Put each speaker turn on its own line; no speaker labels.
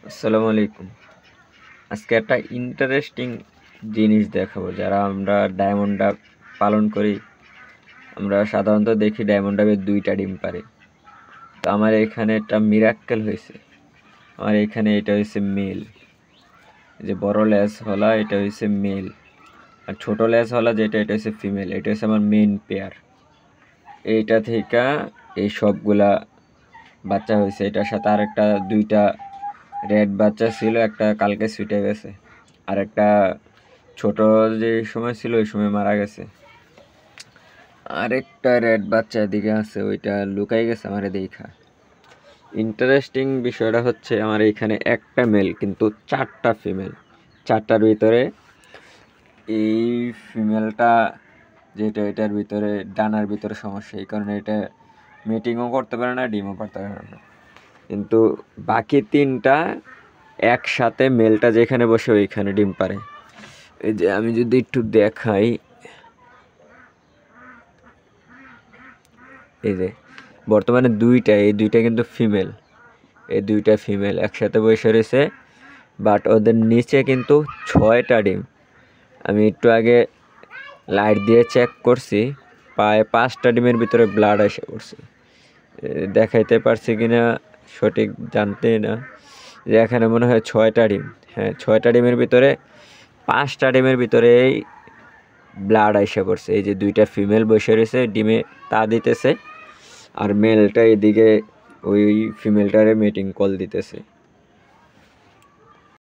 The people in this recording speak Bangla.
আসসালামু আলাইকুম। আজকে একটা ইন্টারেস্টিং জিনিস দেখাবো। যারা আমরা ডায়মন্ড ডাক পালন করি, আমরা সাধারণত দেখি ডায়মন্ড ডাবের 2টা ডিম পারে। তো আমার এখানে একটা মিরাক্কেল হয়েছে। আমার এখানে এটা হয়েছে মেল, যে বড় লেজ হলা এটা হয়েছে মেল, আর ছোট লেজ হলা যেটা এটা হচ্ছে ফিমেল। এটা হচ্ছে আমার মেন পেয়ার। এইটা থেকে এই সবগুলা বাচ্চা হয়েছে। এটার সাথে আরেকটা 2টা রেড বাচ্চা ছিল, একটা কালকে ছুটে গেছে, আর একটা ছোট যে সময় ছিল ওই সময় মারা গেছে। আরেকটা রেড বাচ্চা এদিকে আছে, ওইটা লুকাই গেছে আমারে দেখা। ইন্টারেস্টিং বিষয়টা হচ্ছে আমার এইখানে একটা মেল কিন্তু 4টা ফিমেল। 4টার ভিতরে এই ফিমেলটা যেটা এটার ভিতরে ডানার ভিতরে সমস্যা, এই কারণে এটা মিটিংও করতে পারে না, ডিমও পারতে পারে না। কিন্তু বাকি 3টা একসাথে মেলটা যেখানে বসে ওইখানে ডিম পারে। এই যে আমি যদি একটু দেখাই, এই যে বর্তমানে এই 2টা কিন্তু ফিমেল। এই 2টা ফিমেল একসাথে বসে রয়েছে, বাট ওদের নিচে কিন্তু 6টা ডিম। আমি একটু আগে লাইট দিয়ে চেক করছি, প্রায় 5টা ডিমের ভিতরে ব্লাড এসে পড়ছে। দেখাইতে পারছি কিনা সঠিক জানতে না, যে এখানে মনে হয় 6টা ডিম। হ্যাঁ, 6টা ডিমের ভিতরে 5টা ডিমের ভিতরেই ব্লাড এসে পড়ছে। এই যে 2টা ফিমেল বসে রয়েছে ডিমে তা দিতেছে, আর মেলটা এদিকে ওই ফিমেলটারে মিটিং কল দিতেছে।